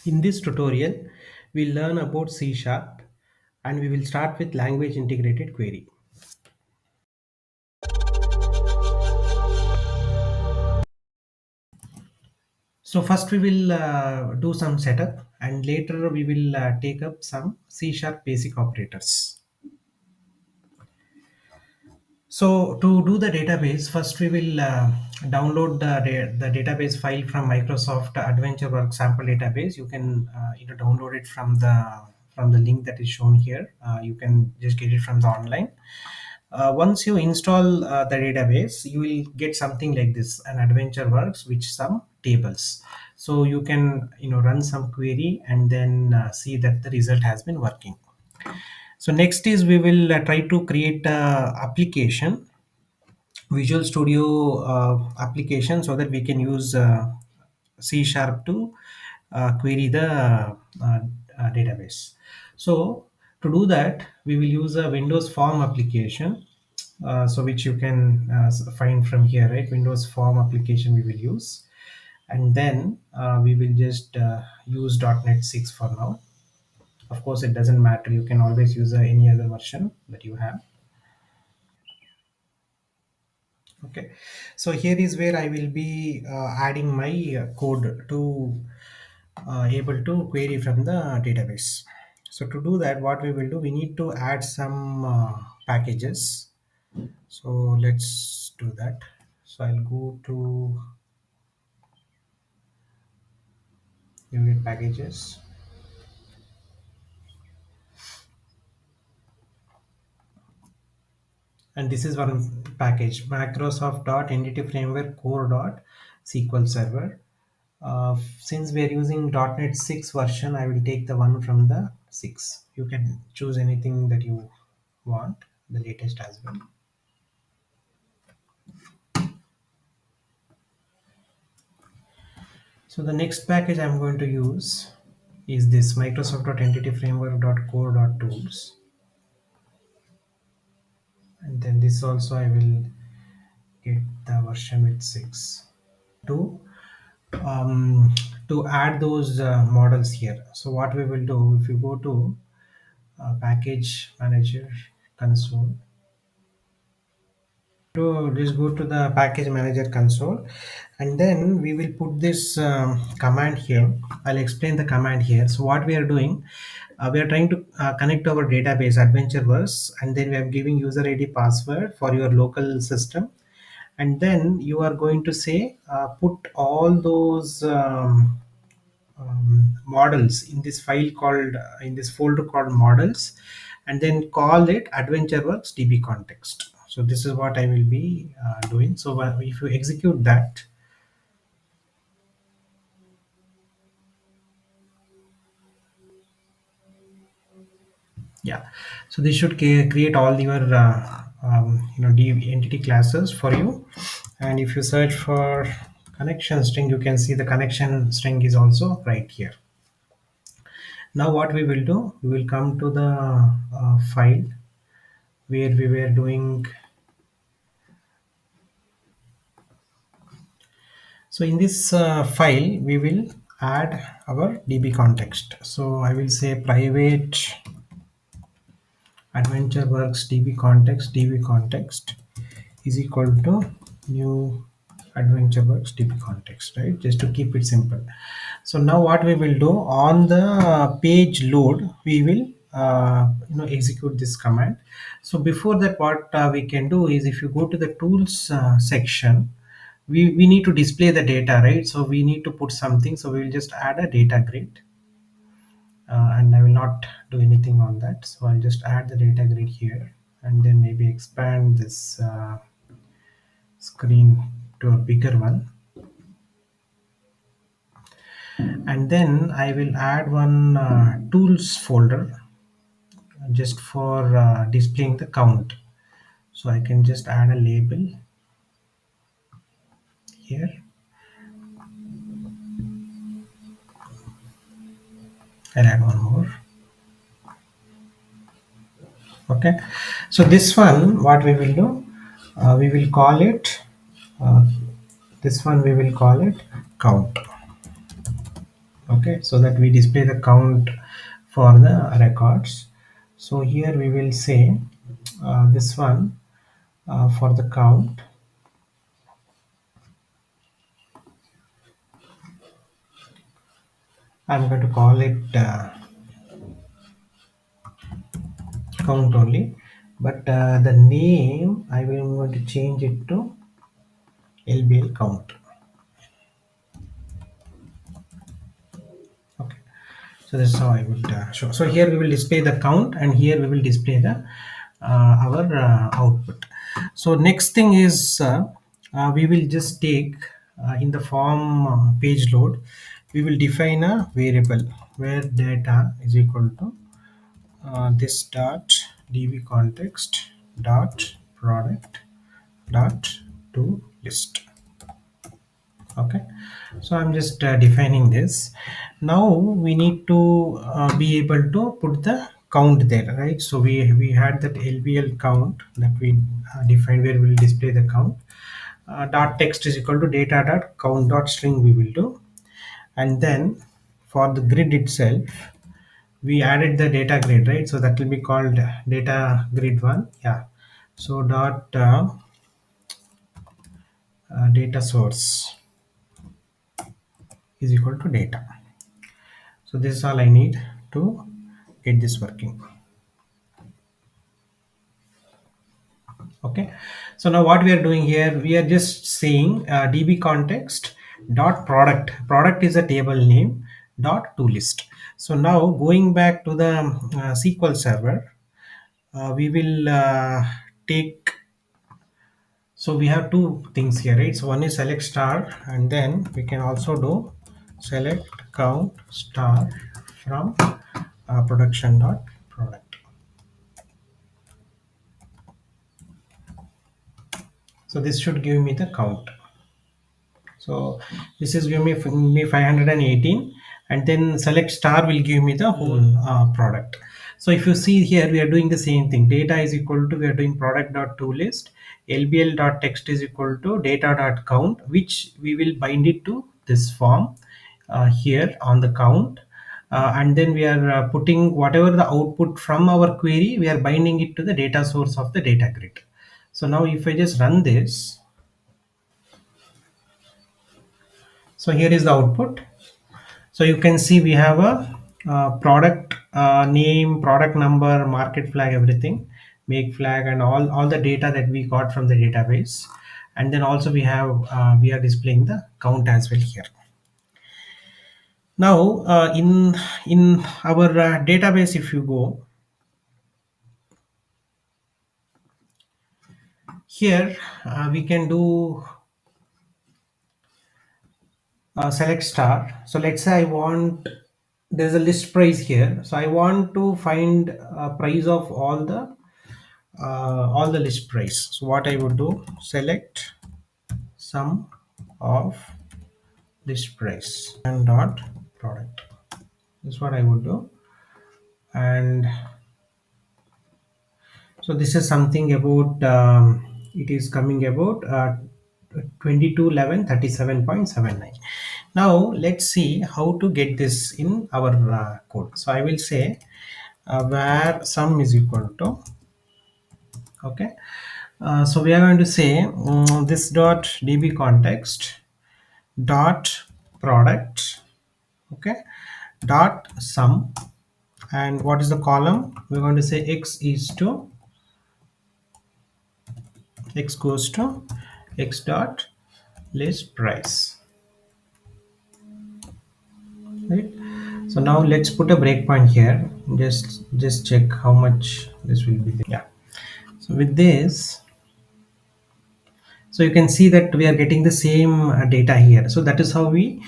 In this tutorial, we'll learn about C Sharp and we will start with language integrated query. So first we will do some setup and later we will take up some C Sharp basic operators. So to do the database, first we will download the database file from Microsoft AdventureWorks sample database. You can download it from the link that is shown here. You can just get it from the online. Once you install the database, you will get something like this: an AdventureWorks with some tables. So you can run some query and then see that the result has been working. So next is we will try to create a application, Visual Studio application, so that we can use C Sharp to query the database. So to do that, we will use a Windows Form application, so which you can find from here, right? Windows Form application we will use, and then we will just use .NET 6 for now. Of course, it doesn't matter. You can always use any other version that you have. Okay, so here is where I will be adding my code to able to query from the database. So to do that, what we will do, we need to add some packages. So let's do that. So I'll go to unit packages, and this is one package, Microsoft.Entity Framework Core.SQL Server. Since we are using .NET 6 version, I will take the one from the 6. You can choose anything that you want, the latest as well. So the next package I'm going to use is this Microsoft.Entity Framework.Core.Tools, and then this also I will get the version with 6. To to add those models here. So what we will do, if you go to package manager console, to just go to the package manager console, and then we will put this command here. I'll explain the command here. So what we are doing, we are trying to connect our database AdventureVerse, and then we are giving user ID password for your local system, and then you are going to say put all those models in this file called in this folder called models, and then call it AdventureWorks DB context. So this is what I will be doing. So if you execute that, yeah, so this should create all your DB entity classes for you. And if you search for connection string, you can see the connection string is also right here. Now what we will do, we will come to the file where we were doing. So in this file, we will add our DB context. So I will say private AdventureWorks DB context is equal to new AdventureWorks DB context, right? Just to keep it simple. So now what we will do, on the page load, we will execute this command. So before that, what we can do is, if you go to the tools section, we need to display the data, right? So we need to put something. So we will just add a data grid, and I will not do anything on that. So I'll just add the data grid here, and then maybe expand this screen to a bigger one. And then I will add one tools folder just for displaying the count. So I can just add a label here. I'll add one more. Okay, so this one, what we will do, we will call it this one we will call it count. Okay, so that we display the count for the records. So here we will say this one for the count. I'm going to call it count only, but the name I will going to change it to LBL count. Okay, so this is how I would show. So here we will display the count, and here we will display the our output. So next thing is we will just take in the form page load, we will define a variable where data is equal to this dot db context dot product dot to list. Okay, so I'm just defining this. Now we need to be able to put the count there, right? So we had that lbl count that we defined where we will display the count. Dot text is equal to data dot count dot string we will do, and then for the grid itself we added the data grid, right? So that will be called data grid one. Yeah, so dot data source is equal to data. So this is all I need to get this working. Okay, so now what we are doing here, we are just saying db context dot product is a table name dot to list. So now going back to the sql server, we will take, so we have two things here, right? So one is select star, and then we can also do select count star from production dot product. So this should give me the count. So this is give me 518, and then select star will give me the whole product. So if you see here, we are doing the same thing. Data is equal to, we are doing product dot to list, lbl dot text is equal to data dot count, which we will bind it to this form here on the count. And then we are putting whatever the output from our query, we are binding it to the data source of the data grid. So now if I just run this, so here is the output. So you can see we have a product name, product number, market flag, everything, make flag, and all the data that we got from the database. And then also we have we are displaying the count as well here. Now in our database, if you go here, we can do select star. So let's say I want, there's a list price here, so I want to find price of all the list price. So what I would do, select sum of list price and dot product. This is what I would do. And so this is something about it is coming about 221137.79. Now let's see how to get this in our code. So I will say where sum is equal to, okay, so we are going to say this dot db context dot product, okay, dot sum, and what is the column, we're going to say x goes to x dot list price, right? So now let's put a breakpoint here, just check how much this will be there. Yeah, so with this, so you can see that we are getting the same data here. So that is how we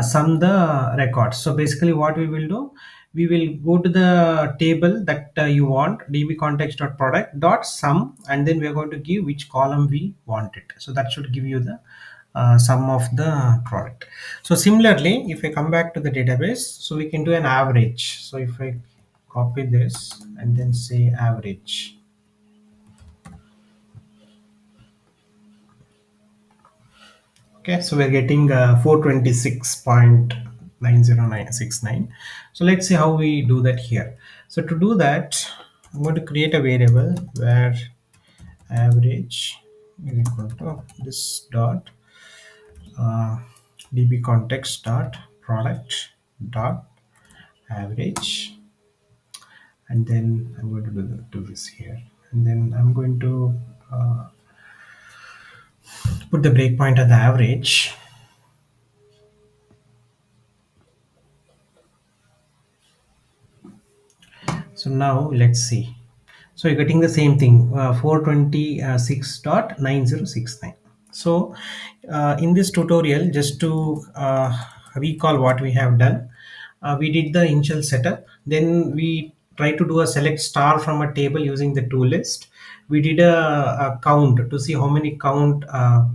sum the records. So basically what we will do, we will go to the table that you want, db context dot product dot sum, and then we are going to give which column we want it. So that should give you the sum of the product. So similarly, if I come back to the database, so we can do an average. So if I copy this and then say average, okay, so we're getting 426.2. 90969. So let's see how we do that here. So to do that, I'm going to create a variable where average is equal to this dot db context dot product dot average, and then I'm going to do this here, and then I'm going to put the breakpoint at the average. So now let's see. So you're getting the same thing, 426.9069. So in this tutorial, just to recall what we have done, we did the initial setup. Then we try to do a select star from a table using the ToList. We did a count to see how many count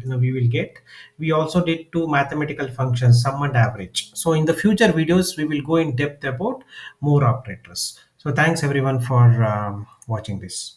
we will get. We also did two mathematical functions, sum and average. So in the future videos, we will go in depth about more operators. So thanks everyone for watching this.